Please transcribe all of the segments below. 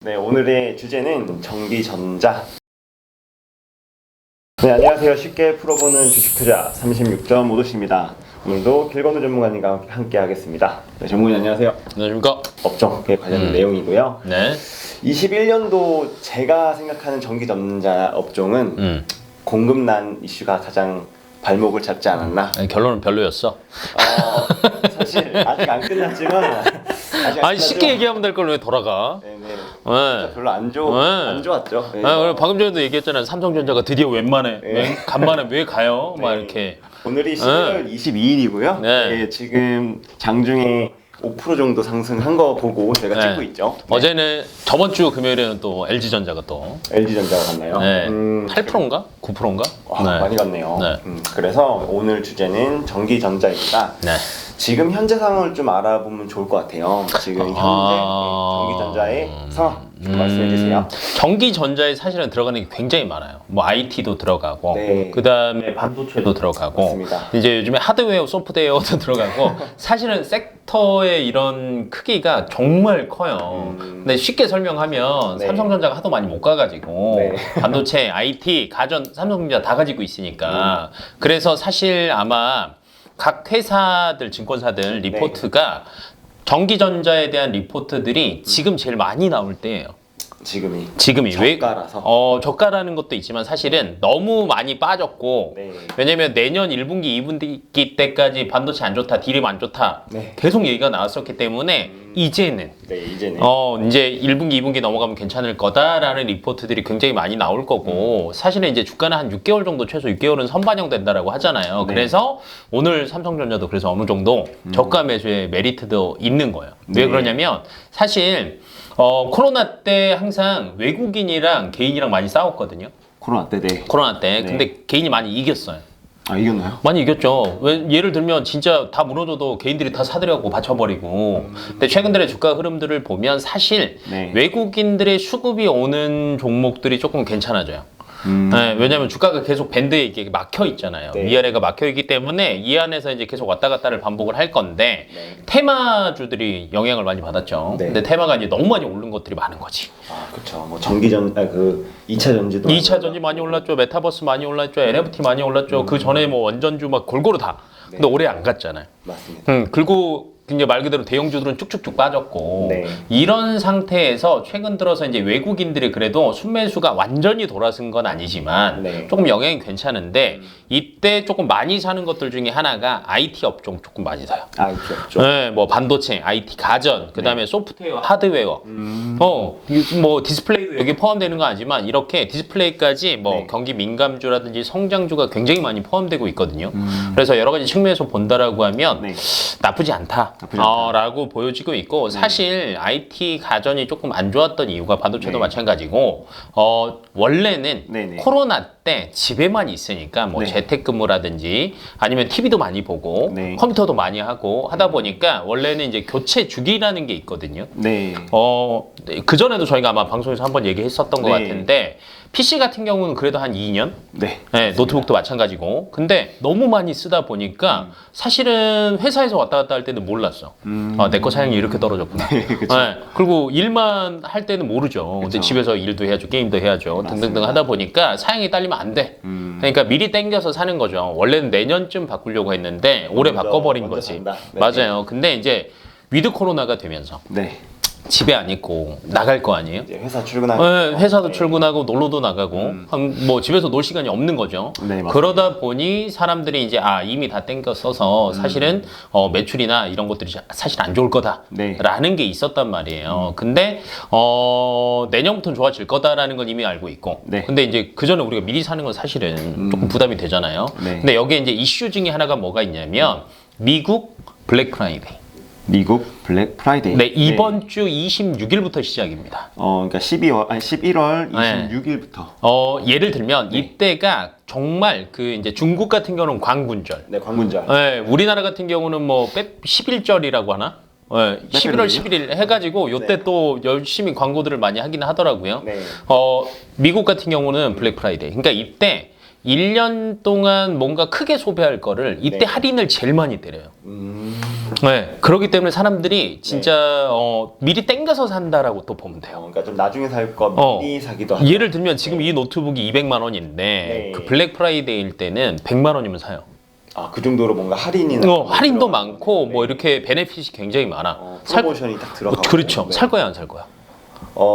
네, 오늘의 주제는 전기전자. 네, 안녕하세요. 쉽게 풀어보는 주식투자 36점 오도씨입니다. 오늘도 길건우 전문가님과 함께 하겠습니다. 네, 전문가님 안녕하세요. 안녕하십니까? 업종에 관련된 내용이고요. 네. 21년도 제가 생각하는 전기전자 업종은 공급난 이슈가 가장 발목을 잡지 않았나? 아니, 결론은 별로였어. 사실 아직 안 끝났지만 아니 쉽게 얘기하면 될 걸 왜 돌아가? 네네. 네. 별로 안 좋았죠. 네. 방금 전에도 얘기했잖아요. 삼성전자가 드디어 웬만해, 간만에 왜 가요? 막 이렇게. 오늘이 11월 22일이고요. 네. 지금 장중에 5% 정도 상승한 거 보고 저희가 찍고 있죠. 네. 어제는 저번 주 금요일에는 또 LG전자가 또 LG전자가 갔나요? 8%인가? 9%인가? 많이 갔네요. 네. 그래서 오늘 주제는 전기전자입니다. 네. 지금 현재 상황을 좀 알아보면 좋을 것 같아요. 지금 현재 전기전자의 상황 좀 말씀해 주세요. 전기전자에 사실은 들어가는 게 굉장히 많아요. 뭐 IT도 들어가고, 네. 그 다음에 반도체도 들어가고, 맞습니다. 이제 요즘에 하드웨어, 소프트웨어도 들어가고, 사실은 섹터의 이런 크기가 정말 커요. 근데 쉽게 설명하면 네. 삼성전자가 하도 많이 못 가가지고, 네. 반도체, IT, 가전, 삼성전자 다 가지고 있으니까, 그래서 사실 아마 각 회사들, 증권사들 리포트가 전기전자에 대한 리포트들이 지금 제일 많이 나올 때예요. 지금이 저가라서. 저가라는 것도 있지만 사실은 너무 많이 빠졌고, 네. 왜냐면 내년 1분기, 2분기 때까지 반도체 안 좋다, 디램 안 좋다 네. 계속 얘기가 나왔었기 때문에 이제는 이제 1분기, 2분기 넘어가면 괜찮을 거다라는 리포트들이 굉장히 많이 나올 거고, 사실은 이제 주가는 한 6개월 정도, 최소 6개월은 선반영된다라고 하잖아요. 네. 그래서 오늘 삼성전자도 그래서 어느 정도 저가 매수의 메리트도 있는 거예요. 왜 그러냐면 사실 코로나 때 항상 외국인이랑 개인이랑 많이 싸웠거든요. 코로나 때. 코로나 때. 근데 개인이 많이 이겼어요. 이겼나요? 많이 이겼죠. 예를 들면 진짜 다 무너져도 개인들이 다 사들여갖고 받쳐버리고. 근데 최근 들의 주가 흐름들을 보면 사실 외국인들의 수급이 오는 종목들이 조금 괜찮아져요. 네, 왜냐하면 주가가 계속 밴드에 이게 막혀 있잖아요. 위아래가 막혀 있기 때문에 이 안에서 이제 계속 왔다 갔다를 반복을 할 건데 테마주들이 영향을 많이 받았죠. 근데 테마가 이제 너무 많이 오른 것들이 많은 거지. 그렇죠. 뭐 전기전, 2차 전지도. 2차 전지 많이 올랐죠. 메타버스 많이 올랐죠. NFT 많이 올랐죠. 그 전에 뭐 원전주 막 골고루 다. 근데 올해 안 갔잖아요. 맞습니다. 그리고 이제 말 그대로 대형주들은 쭉쭉쭉 빠졌고 이런 상태에서 최근 들어서 이제 외국인들이 그래도 순매수가 완전히 돌아선 건 아니지만 조금 영향이 괜찮은데 이때 조금 많이 사는 것들 중에 하나가 IT 업종 조금 많이 사요. IT 업종. 네, 뭐 반도체, IT 가전, 그다음에 소프트웨어, 하드웨어. 뭐 디스플레이도 여기 포함되는 건 아니지만 이렇게 디스플레이까지 뭐 경기 민감주라든지 성장주가 굉장히 많이 포함되고 있거든요. 그래서 여러 가지 측면에서 본다라고 하면 나쁘지 않다. 라고 보여지고 있고 사실 IT 가전이 조금 안 좋았던 이유가 반도체도 마찬가지고 원래는 코로나 때 집에만 있으니까 뭐 재택근무라든지 아니면 TV도 많이 보고 컴퓨터도 많이 하고 하다 보니까 원래는 이제 교체 주기라는 게 있거든요. 그 전에도 저희가 아마 방송에서 한번 얘기했었던 것 같은데 PC 같은 경우는 그래도 한 2년? 노트북도 마찬가지고. 근데 너무 많이 쓰다 보니까 사실은 회사에서 왔다 갔다 할 때는 몰랐어. 내 거 사양이 이렇게 떨어졌구나. 그리고 일만 할 때는 모르죠. 근데 집에서 일도 해야죠. 게임도 해야죠. 등등등 하다 보니까 사양이 딸리면 안 돼. 그러니까 미리 땡겨서 사는 거죠. 원래는 내년쯤 바꾸려고 했는데 올해 바꿔버린 거지. 맞아요. 근데 이제 위드 코로나가 되면서 집에 안 있고 나갈 거 아니에요? 이제 회사 출근하고. 회사도 출근하고 놀러도 나가고 뭐 집에서 놀 시간이 없는 거죠. 그러다 보니 사람들이 이제 이미 다 땡겨 써서 사실은 매출이나 이런 것들이 사실 안 좋을 거다라는 게 있었단 말이에요. 근데 내년부터는 좋아질 거다라는 건 이미 알고 있고. 근데 이제 그 전에 우리가 미리 사는 건 사실은 조금 부담이 되잖아요. 근데 여기에 이제 이슈 중에 하나가 뭐가 있냐면 미국 블랙 프라이데이. 미국 블랙 프라이데이. 이번 주 26일부터 시작입니다. 그러니까 11월 26일부터. 예를 들면 이때가 정말 그 이제 중국 같은 경우는 광군절. 광군절. 우리나라 같은 경우는 뭐 11절이라고 하나? 11월 11일 해가지고 요때 또 열심히 광고들을 많이 하긴 하더라고요. 미국 같은 경우는 블랙 프라이데이. 그러니까 이때 1년 동안 뭔가 크게 소비할 거를 이때 네. 할인을 제일 많이 때려요. 네, 그렇기 때문에 사람들이 진짜 미리 땡겨서 산다라고 또 보면 돼요. 그러니까 좀 나중에 살 거 미리 사기도 하고. 예를 들면 지금 이 노트북이 200만 원인데 네. 그 블랙 프라이데이일 때는 100만 원이면 사요. 아, 그 정도로 뭔가 할인이 할인도 많고 뭐 이렇게 베네핏이 굉장히 많아. 프로모션이 딱 들어가고. 그렇죠. 네. 살 거야 안 살 거야?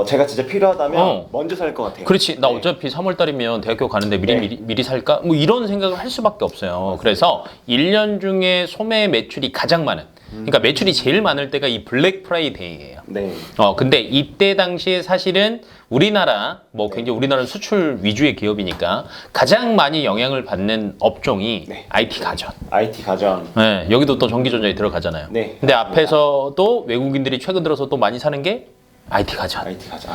제가 진짜 필요하다면 먼저 살 것 같아요. 그렇지. 나 네. 어차피 3월 달이면 대학교 가는데 네. 미리 살까? 뭐 이런 생각을 할 수밖에 없어요. 그래서 1년 중에 소매 매출이 가장 많은, 그러니까 매출이 제일 많을 때가 이 블랙 프라이데이예요. 네. 근데 이때 당시에 사실은 우리나라 굉장히 우리나라는 수출 위주의 기업이니까 가장 많이 영향을 받는 업종이 네. IT 가전. IT 가전. 네, 여기도 또 전기전자에 들어가잖아요. 네. 근데 앞에서도 외국인들이 최근 들어서 또 많이 사는 게 IT 가전. IT 가전.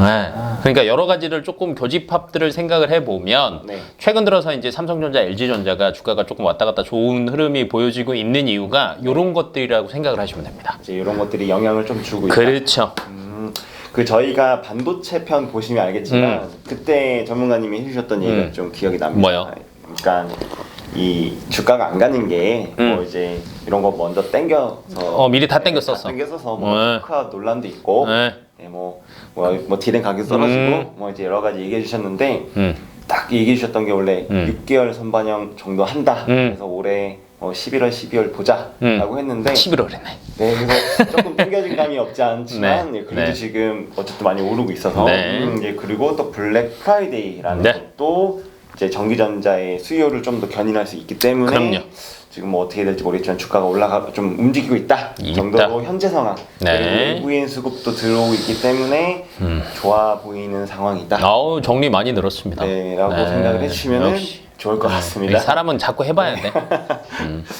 네. 그러니까 여러 가지를 조금 교집합들을 생각을 해보면 네. 최근 들어서 이제 삼성전자, LG전자가 주가가 조금 왔다 갔다 좋은 흐름이 보여지고 있는 이유가 이런 것들이라고 생각을 하시면 됩니다. 이제 이런 것들이 영향을 좀 주고 있다. 그렇죠. 그 저희가 반도체 편 보시면 알겠지만 그때 전문가님이 해주셨던 얘기가 좀 기억이 납니다. 뭐요? 그러니까 이 주가가 안 가는 게 뭐 이제 이런 거 먼저 땡겨서 미리 다 땡겼었어. 다 땡겨서서 뭐 특화 논란도 있고 네. 뭐 디램 가격 떨어지고 뭐 이제 여러 가지 얘기해 주셨는데 딱 얘기해 주셨던 게 원래 6개월 선반영 정도 한다. 그래서 올해 11월, 12월 보자라고 했는데 11월 했네. 네, 그래서 조금 땡겨진 감이 없지 않지만 네. 그래도 네. 지금 어쨌든 많이 오르고 있어서 네. 그리고 또 블랙 프라이데이라는 네. 것도 이제 전기전자의 수요를 좀 더 견인할 수 있기 때문에 그럼요. 지금 뭐 어떻게 될지 모르겠지만 주가가 좀 움직이고 있다 정도로 현재 상황. 네. 그리고 외국인 수급도 들어오고 있기 때문에 좋아 보이는 상황이다. 정리 많이 늘었습니다. 네라고 생각을 해주시면 역시. 좋을 것 같습니다. 사람은 자꾸 해봐야 돼.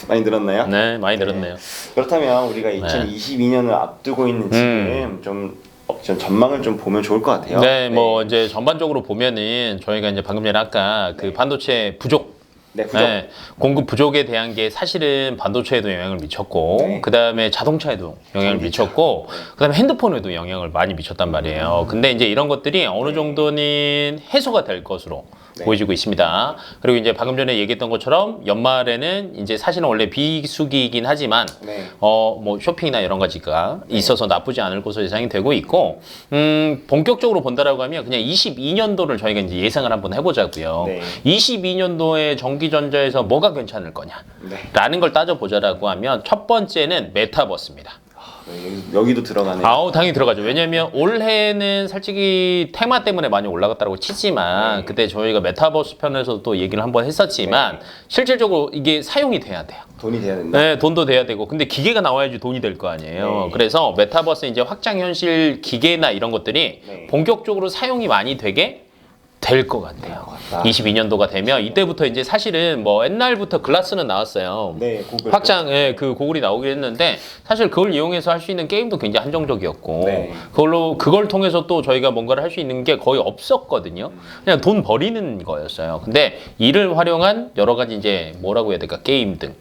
많이 늘었나요? 네, 많이 늘었네요. 그렇다면 우리가 2022년을 앞두고 있는 지금 좀 전망을 좀 보면 좋을 것 같아요. 네, 뭐 이제 전반적으로 보면은 저희가 이제 방금 전에 아까 그 반도체 부족, 네, 부족. 네, 공급 부족에 대한 게 사실은 반도체에도 영향을 미쳤고, 네. 그 다음에 자동차에도 영향을 미쳤고, 그 다음에 핸드폰에도 영향을 많이 미쳤단 말이에요. 근데 이제 이런 것들이 어느 정도는 해소가 될 것으로 보여지고 있습니다. 그리고 이제 방금 전에 얘기했던 것처럼 연말에는 이제 사실은 원래 비수기이긴 하지만 뭐 쇼핑이나 이런 가지가 있어서 나쁘지 않을 것으로 예상이 되고 있고 본격적으로 본다라고 하면 그냥 22년도를 저희가 이제 예상을 한번 해보자고요. 22년도에 전기전자에서 뭐가 괜찮을 거냐라는 걸 따져보자라고 하면 첫 번째는 메타버스입니다. 여기도 들어가네요. 당연히 들어가죠. 왜냐면 올해는 솔직히 테마 때문에 많이 올라갔다고 치지만 그때 저희가 메타버스 편에서도 또 얘기를 한번 했었지만 실질적으로 이게 사용이 돼야 돼요. 돈이 돼야 된다. 네, 돈도 돼야 되고 근데 기계가 나와야지 돈이 될 거 아니에요. 그래서 메타버스 이제 확장 현실 기계나 이런 것들이 본격적으로 사용이 많이 되게 될 것 같아요. 22년도가 되면 이때부터 이제 사실은 뭐 옛날부터 글라스는 나왔어요. 네, 고글. 확장, 그 고글이 나오긴 했는데 사실 그걸 이용해서 할 수 있는 게임도 굉장히 한정적이었고 그걸 통해서 또 저희가 뭔가를 할 수 있는 게 거의 없었거든요. 그냥 돈 버리는 거였어요. 근데 이를 활용한 여러 가지 이제 뭐라고 해야 될까 게임들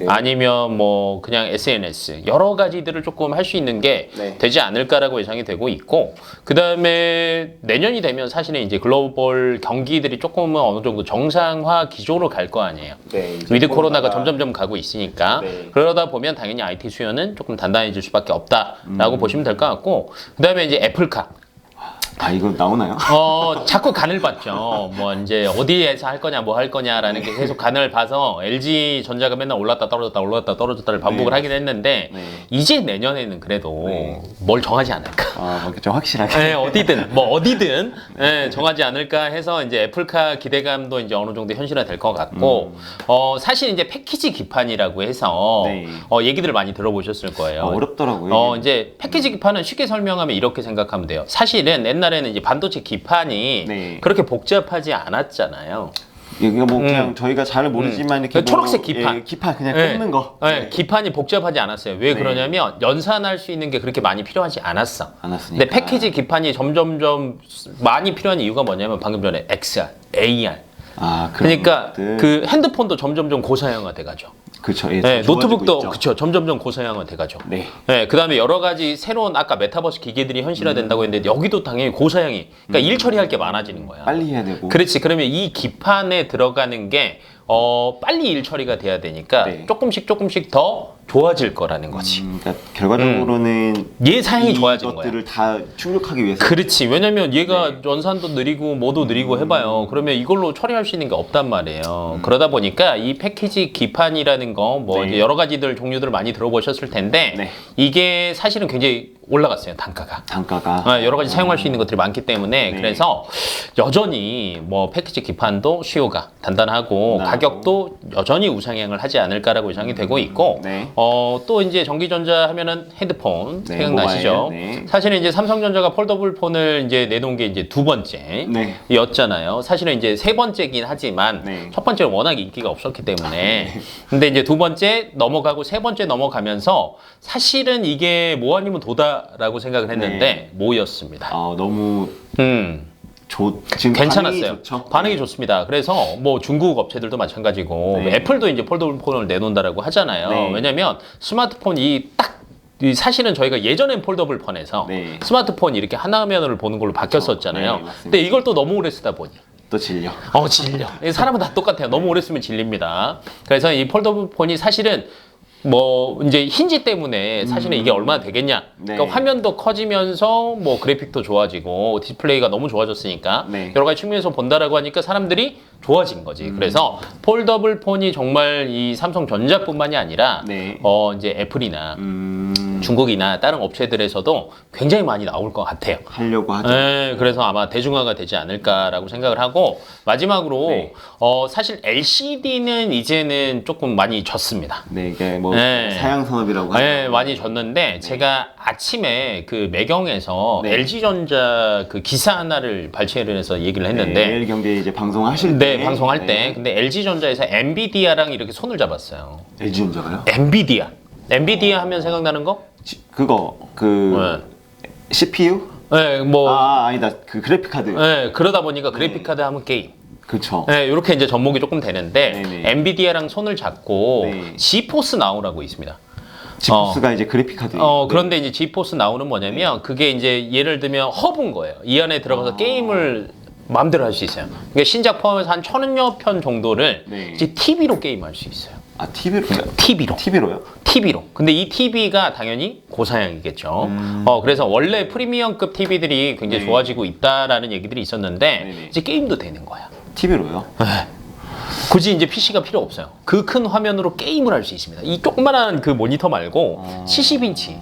아니면 뭐 그냥 SNS 여러 가지들을 조금 할 수 있는 게 되지 않을까라고 예상이 되고 있고 그 다음에 내년이 되면 사실은 이제 글로벌 경기들이 조금은 어느 정도 정상화 기조로 갈 거 아니에요. 위드 코로나가 점점점 가고 있으니까 그러다 보면 당연히 IT 수요는 조금 단단해질 수밖에 없다라고 보시면 될 것 같고 그 다음에 이제 애플카. 이거 나오나요? 자꾸 간을 봤죠. 뭐 이제 어디에서 할 거냐, 뭐 할 거냐라는 게 계속 간을 봐서 LG 전자가 맨날 올랐다 떨어졌다를 반복을 하긴 했는데 이제 내년에는 그래도 뭘 정하지 않을까. 좀 확실하게. 어디든 정하지 않을까 해서 이제 애플카 기대감도 이제 어느 정도 현실화 될 것 같고 사실 이제 패키지 기판이라고 해서 얘기들을 많이 들어보셨을 거예요. 어렵더라고요. 이제 패키지 기판은 쉽게 설명하면 이렇게 생각하면 돼요. 사실은 옛날에는 이제 반도체 기판이 그렇게 복잡하지 않았잖아요. 이거 뭐 그냥 저희가 잘 모르지만 이렇게 초록색 기판, 기판 그냥 꽂는 거. 기판이 복잡하지 않았어요. 왜 그러냐면 연산할 수 있는 게 그렇게 많이 필요하지 않았어. 근데 패키지 기판이 점점점 많이 필요한 이유가 뭐냐면 방금 전에 XR, AR. 그러니까 그 핸드폰도 점점점 고사양화 돼가죠. 그렇죠. 예, 네, 좋아지고 노트북도 있죠. 그쵸 점점점 고사양화 돼가죠. 네. 네, 그다음에 여러 가지 새로운 아까 메타버스 기계들이 현실화된다고 했는데 여기도 당연히 고사양이 그러니까 일 처리할 게 많아지는 거야. 빨리 해야 되고. 그렇지. 그러면 이 기판에 들어가는 게 빨리 일 처리가 돼야 되니까 네. 조금씩 더 좋아질 거라는 거지. 그러니까 결과적으로는 얘 사양이 좋아지는 거야. 것들을 다 충족하기 위해서. 그렇지. 왜냐면 얘가 네. 연산도 느리고 뭐도 느리고 해봐요. 그러면 이걸로 처리할 수 있는 게 없단 말이에요. 그러다 보니까 이 패키지 기판이라는 거 뭐 네. 이제 여러 가지들 종류들을 많이 들어보셨을 텐데 네. 이게 사실은 굉장히 올라갔어요. 단가가. 단가가. 여러 가지 사용할 수 있는 것들이 많기 때문에 네. 그래서 여전히 뭐 패키지 기판도 수요가 단단하고 네. 가격도 여전히 우상향을 하지 않을까라고 예상이 되고 있고 네. 또 이제 전기전자 하면은 핸드폰 네, 생각나시죠? 모바일, 네. 사실은 이제 삼성전자가 폴더블 폰을 이제 내놓은 게 이제 두 번째였잖아요. 사실은 이제 세 번째긴 하지만 네. 첫 번째는 워낙 인기가 없었기 때문에 근데 이제 두 번째 넘어가고 세 번째 넘어가면서 사실은 이게 뭐 아니면 도다라고 생각을 했는데 네. 뭐였습니다. 너무 지금 괜찮았어요. 반응이 좋죠? 반응이 좋습니다. 그래서 뭐 중국 업체들도 마찬가지고 네. 애플도 이제 폴더블 폰을 내놓는다라고 하잖아요. 네. 왜냐면 스마트폰이 딱 사실은 저희가 예전엔 폴더블 폰에서 네. 스마트폰 이렇게 하나 화면을 보는 걸로 바뀌었었잖아요. 네, 맞습니다. 근데 이걸 또 너무 오래 쓰다 보니 또 질려. 질려. 사람은 다 똑같아요. 너무 오래 쓰면 질립니다. 그래서 이 폴더블 폰이 사실은 뭐 이제 힌지 때문에 사실은 이게 얼마나 되겠냐. 네. 그러니까 화면도 커지면서 뭐 그래픽도 좋아지고 디스플레이가 너무 좋아졌으니까 네. 여러 가지 측면에서 본다라고 하니까 사람들이 좋아진 거지. 그래서 폴더블 폰이 정말 이 삼성전자뿐만이 아니라 네. 이제 애플이나 음, 중국이나 다른 업체들에서도 굉장히 많이 나올 것 같아요. 하려고 하죠. 네, 그래서 아마 대중화가 되지 않을까라고 생각을 하고 마지막으로 네. 사실 LCD는 이제는 조금 많이 졌습니다. 네, 이게 뭐 네. 사양 산업이라고 하죠. 네, 많이 졌는데 제가 아침에 그 매경에서 네. LG전자 그 기사 하나를 발췌를 해서 얘기를 했는데 내일 경기에 이제 방송하실 때. 네, 방송할 때 네. 근데 LG전자에서 엔비디아랑 이렇게 손을 잡았어요. LG전자가요? 엔비디아 하면 생각나는 거? 그 CPU? 네, 뭐 아니다. 그 그래픽 카드. 네, 그러다 보니까 그래픽 카드 하면 게임. 그렇죠. 네, 이렇게 이제 접목이 조금 되는데 네네. 엔비디아랑 손을 잡고 네. 지포스 나오라고 있습니다. 지포스가 이제 그래픽 카드. 그런데 이제 지포스 나오는 뭐냐면 그게 이제 예를 들면 허브인 거예요. 이 안에 들어가서 게임을 마음대로 할 수 있어요. 그러니까 신작 포함해서 한 1000여 편 정도를 네. 이제 TV로 게임할 수 있어요. TV로? TV로. TV로요? 근데 이 TV가 당연히 고사양이겠죠. 그래서 원래 프리미엄급 TV들이 굉장히 네. 좋아지고 있다라는 얘기들이 있었는데 네네. 이제 게임도 되는 거야. TV로요? 굳이 이제 PC가 필요 없어요. 그 큰 화면으로 게임을 할 수 있습니다. 이 조그만한 그 모니터 말고 70인치.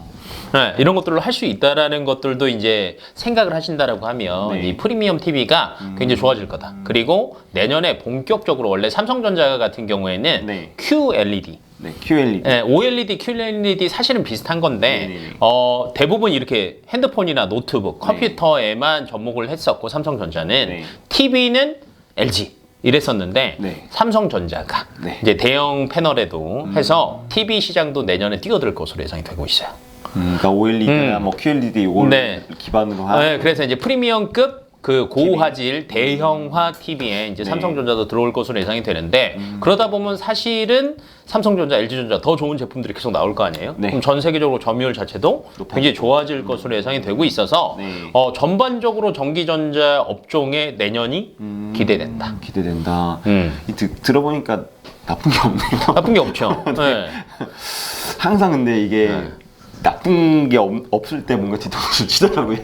네, 이런 것들로 할 수 있다라는 것들도 이제 생각을 하신다라고 하면 네. 이 프리미엄 TV가 굉장히 좋아질 거다. 그리고 내년에 본격적으로 원래 삼성전자 같은 경우에는 네. QLED, 네, QLED. 네, OLED, QLED 사실은 비슷한 건데 네네네. 대부분 이렇게 핸드폰이나 노트북, 컴퓨터에만 접목을 했었고 삼성전자는 네. TV는 LG 이랬었는데 네. 삼성전자가 네. 이제 대형 패널에도 해서 TV 시장도 내년에 뛰어들 것으로 예상이 되고 있어요. 그러니까 OLED나 뭐 QLED 이걸 네. 기반으로 한. 네, 그래서 이제 프리미엄급 그 고화질 대형화 TV에 이제 네. 삼성전자도 들어올 것으로 예상이 되는데 그러다 보면 사실은 삼성전자, LG전자 더 좋은 제품들이 계속 나올 거 아니에요? 네. 그럼 전 세계적으로 점유율 자체도 굉장히 좋아질 것으로 예상이 되고 있어서 네. 전반적으로 전기전자 업종의 내년이 기대된다. 기대된다. 음. 들어보니까 나쁜 게 없네요. 나쁜 게 없죠. 네. 항상 근데 이게 나쁜 게 없을 때 뭔가 뒤통수 치더라고요.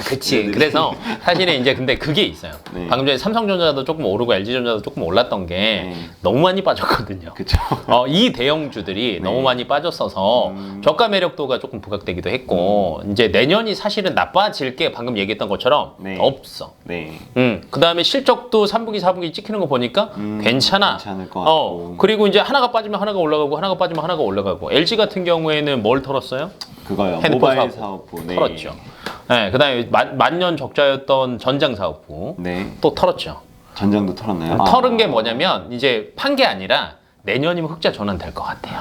그치. 그래서 사실은 이제 근데 그게 있어요. 네. 방금 전에 삼성전자도 조금 오르고 LG전자도 조금 올랐던 게 네. 너무 많이 빠졌거든요. 그렇죠. 이 대형주들이 너무 많이 빠졌어서 저가 매력도가 조금 부각되기도 했고 이제 내년이 사실은 나빠질 게 방금 얘기했던 것처럼 네. 없어. 네. 그 다음에 실적도 3분기, 4분기 찍히는 거 보니까 괜찮아. 괜찮을 것 같고. 그리고 이제 하나가 빠지면 하나가 올라가고 하나가 빠지면 하나가 올라가고 LG 같은 경우에는 뭘 털었어요? 그거요. 핸드폰 모바일 사업부. 사업부. 네. 털었죠. 네, 그다음에 만년 적자였던 전장 사업부 네. 또 털었죠. 전장도 털었나요? 털은 게 뭐냐면 이제 판 게 아니라 내년이면 흑자 전환될 것 같아요.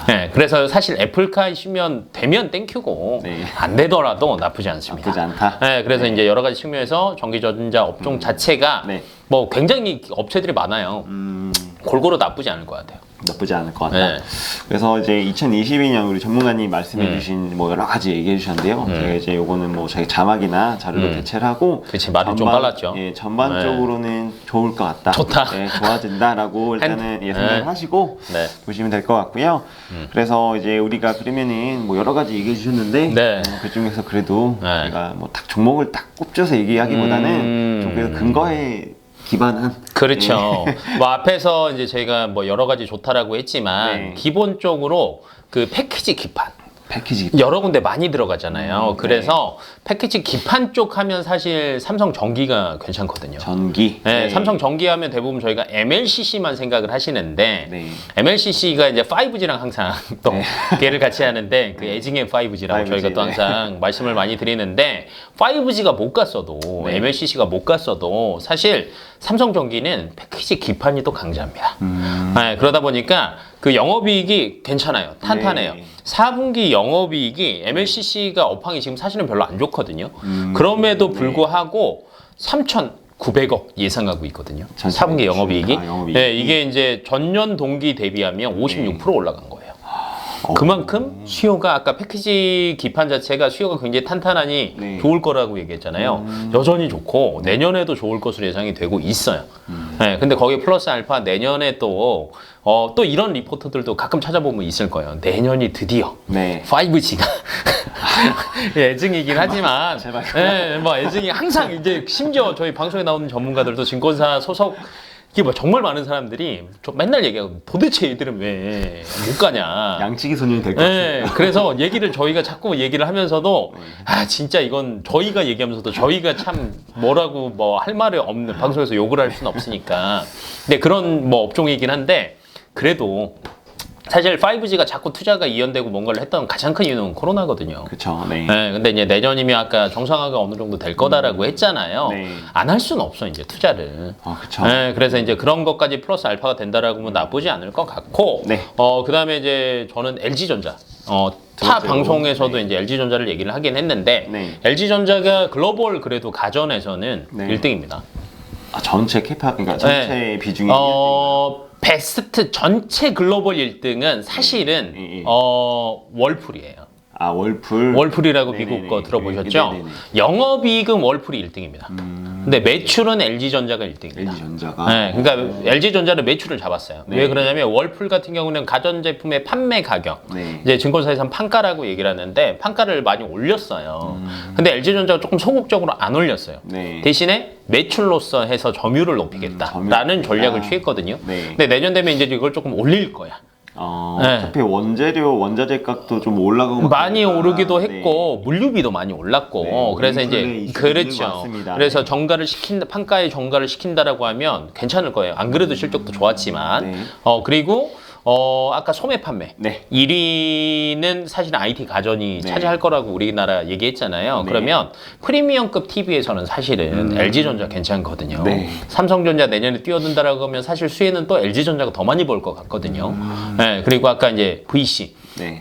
네, 그래서 사실 애플카이시면 되면 땡큐고 네. 안 되더라도 나쁘지 않습니다. 나쁘지 않다. 네, 그래서 이제 여러 가지 측면에서 전기전자 업종 자체가 네. 뭐 굉장히 업체들이 많아요. 골고루 나쁘지 않을 것 같아요. 나쁘지 않을 것 같다. 네. 그래서 이제 2022년 우리 전문가님 말씀해주신 뭐 여러 가지 얘기해주셨는데요. 제가 이제 요거는 뭐 저희 자막이나 자료로 대체를 하고. 그치, 말이 좀 빨랐죠. 예, 전반적으로는 좋을 것 같다. 좋다. 예, 좋아진다라고 일단은 예, 생각하시고 네. 보시면 될 것 같고요. 그래서 이제 우리가 그러면은 뭐 여러 가지 얘기해주셨는데 네. 그 중에서 그래도 네. 제가 뭐 딱 종목을 딱 꼽줘서 얘기하기보다는 좀 그래도 근거에 기반한. 그렇죠. 뭐 앞에서 이제 저희가 뭐 여러 가지 좋다라고 했지만 네. 기본적으로 그 패키지 기판 패키지. 여러 군데 많이 들어가잖아요. 그래서 패키지 기판 쪽 하면 사실 삼성 전기가 괜찮거든요. 전기. 네, 삼성 전기 하면 대부분 저희가 MLCC만 생각을 하시는데 네. MLCC가 이제 5G랑 항상 또 얘를 같이 하는데 그 애징의 5G라고 5G, 저희가 또 항상 말씀을 많이 드리는데 5G가 못 갔어도 MLCC가 못 갔어도 사실 삼성 전기는 패키지 기판이 또 강자입니다. 네, 그러다 보니까 그 영업이익이 괜찮아요. 탄탄해요. 네. 4분기 영업이익이 MLCC가 업황이 지금 사실은 별로 안 좋거든요. 그럼에도 불구하고 3,900억 예상하고 있거든요. 4분기 영업이익이. 영업이익이. 네, 이게 이제 전년 동기 대비하면 56% 올라간 거예요. 그만큼 수요가 아까 패키지 기판 자체가 수요가 굉장히 탄탄하니 네. 좋을 거라고 얘기했잖아요. 여전히 좋고 내년에도 좋을 것으로 예상이 되고 있어요. 네, 근데 거기에 플러스 알파 내년에 또 이런 리포트들도 가끔 찾아보면 있을 거예요. 내년이 드디어 네. 5G가 애증이긴 하지만 제발. 네, 뭐 애증이 항상 이제 심지어 저희 방송에 나오는 전문가들도 증권사 소속 이게 뭐 정말 많은 사람들이 맨날 얘기하고 도대체 얘들은 왜 못 가냐. 양치기 소년이 될 것 같아요. 네, 그래서 얘기를 저희가 자꾸 얘기를 하면서도 아 진짜 이건 저희가 얘기하면서도 저희가 참 뭐라고 뭐 할 말이 없는 방송에서 욕을 할 수는 없으니까 근데 그런 뭐 업종이긴 한데 그래도 사실 5G가 자꾸 투자가 이연되고 뭔가를 했던 가장 큰 이유는 코로나거든요. 그렇죠. 네. 네, 근데 이제 내년이면 아까 정상화가 어느 정도 될 거다라고 했잖아요. 네. 안 할 수는 없어 이제 투자를. 그렇죠. 네, 그래서 이제 그런 것까지 플러스 알파가 된다라고 하면 나쁘지 않을 것 같고, 네. 그다음에 이제 저는 LG전자, 타 번째로, 방송에서도 네. 이제 LG전자를 얘기를 하긴 했는데, 네. LG전자가 글로벌 그래도 가전에서는 네. 1등입니다. 전체 캐파 그러니까 전체 비중이 베스트 전체 글로벌 1등은 사실은 예. 월풀이에요. 월풀. 월풀이라고 네네네. 미국 거 들어보셨죠? 네네네. 영업이익은 월풀이 1등입니다. 근데 매출은 LG전자가 1등입니다. LG전자가. 네, 그러니까 LG전자는 매출을 잡았어요. 네. 왜 그러냐면 월풀 같은 경우는 가전제품의 판매 가격, 네. 이제 증권사에서는 판가라고 얘기를 하는데 판가를 많이 올렸어요. 근데 LG전자가 조금 소극적으로 안 올렸어요. 네. 대신에 매출로서 해서 점유율을 높이겠다라는 전략을 취했거든요. 네. 근데 내년 되면 이제 이걸 조금 올릴 거야. 네. 어차피 원자재 값도 좀 올라가고 많이 하니까. 오르기도 네. 했고 물류비도 많이 올랐고 네, 그래서 인플레 이제 이슈도 있는 것 그렇죠. 같습니다. 그래서 네. 정가를 시킨다 판가에 정가를 시킨다라고 하면 괜찮을 거예요. 안 그래도 실적도 좋았지만 네. 그리고 아까 소매 판매 네. 1위는 사실 IT 가전이 네. 차지할 거라고 우리나라 얘기했잖아요. 네. 그러면 프리미엄급 TV에서는 사실은 LG전자 괜찮거든요. 네. 삼성전자 내년에 뛰어든다라고 하면 사실 수혜는 또 LG전자가 더 많이 벌 것 같거든요. 네, 그리고 아까 이제 VC 네.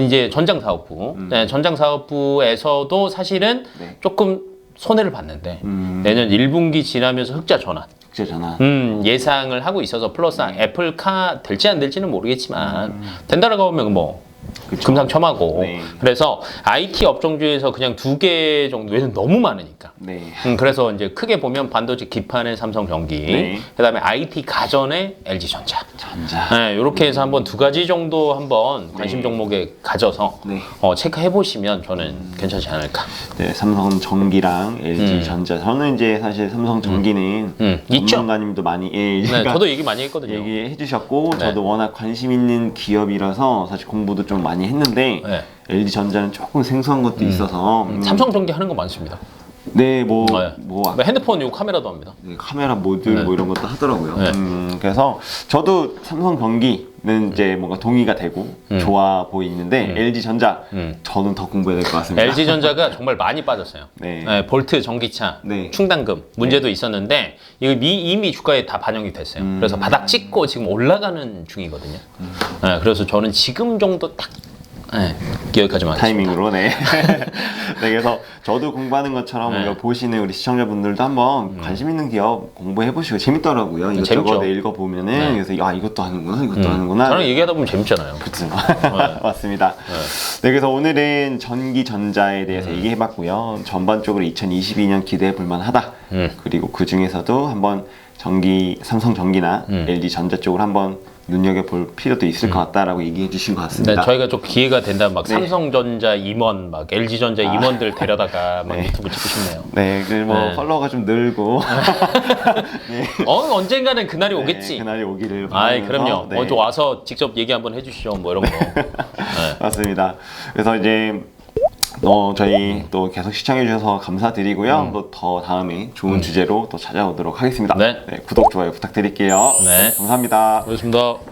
이제 전장사업부. 네, 전장사업부에서도 사실은 네. 조금 손해를 봤는데 내년 1분기 지나면서 흑자 전환. 전화. 예상을 하고 있어서 플러스 애플카 될지 안 될지는 모르겠지만 된다라고 하면 뭐 그쵸. 금상첨화고. 네. 그래서 IT 업종 중에서 그냥 2개 정도 왜냐면 너무 많으니까. 네. 그래서 이제 크게 보면 반도체 기판의 삼성전기, 네. 그다음에 IT 가전의 LG전자. 전자. 네, 이렇게 해서 한번 2가지 정도 한번 관심 종목에 가져서 네. 체크해 보시면 저는 괜찮지 않을까. 네, 삼성전기랑 LG전자. 저는 이제 사실 삼성전기는 있죠. 전문가님도 많이 네, 그러니까 저도 얘기 많이 했거든요. 얘기해 주셨고 네. 저도 워낙 관심 있는 기업이라서 사실 공부도 좀 많이 했는데 네. LG전자는 조금 생소한 것도 있어서 삼성전기 하는 거 많습니다. 네, 뭐 핸드폰 요 카메라도 합니다. 네, 카메라 모듈 뭐 이런 것도 하더라고요. 네. 그래서 저도 삼성전기는 이제 뭔가 동의가 되고 좋아 보이는데 LG전자 저는 더 공부해야 될 것 같습니다. LG전자가 정말 많이 빠졌어요. 네. 네, 볼트 전기차 네. 충당금 문제도 있었는데 이거 이미 주가에 다 반영이 됐어요. 그래서 바닥 찍고 지금 올라가는 중이거든요. 네, 그래서 저는 지금 정도 딱 네, 여기까지만 하겠습니다. 타이밍으로 네. 네, 그래서 저도 공부하는 것처럼 네. 이거 보시는 우리 시청자분들도 한번 관심 있는 기업 공부해 보시고 재밌더라고요. 이것저것 재밌죠. 읽어 보면은 네. 그래서 이것도 하는구나, 이것도 하는구나. 저랑 얘기하다 보면 재밌잖아요. 그렇죠. 맞습니다. 네, 그래서 오늘은 전기전자에 대해서 얘기해봤고요. 전반적으로 2022년 기대해 볼만하다. 그리고 그 중에서도 한번 삼성전기나 LG전자 쪽을 한번 눈여겨볼 필요도 있을 것 같다라고 얘기해 주신 것 같습니다. 네, 저희가 좀 기회가 된다면 막 네. 삼성전자 임원, 막 LG전자 임원들 데려다가 막 네. 유튜브 찍고 싶네요. 네, 뭐 네. 팔로워가 좀 늘고 네. 언젠가는 그날이 오겠지. 그날이 오기를 아이, 바라면서, 그럼요. 좀 와서 직접 얘기 한번 해주시죠. 뭐 이런 거. 네. 맞습니다. 그래서 이제 저희 또 계속 시청해 주셔서 감사드리고요. 또 더 다음에 좋은 주제로 또 찾아오도록 하겠습니다. 네. 구독, 좋아요 부탁드릴게요. 네. 감사합니다. 고맙습니다.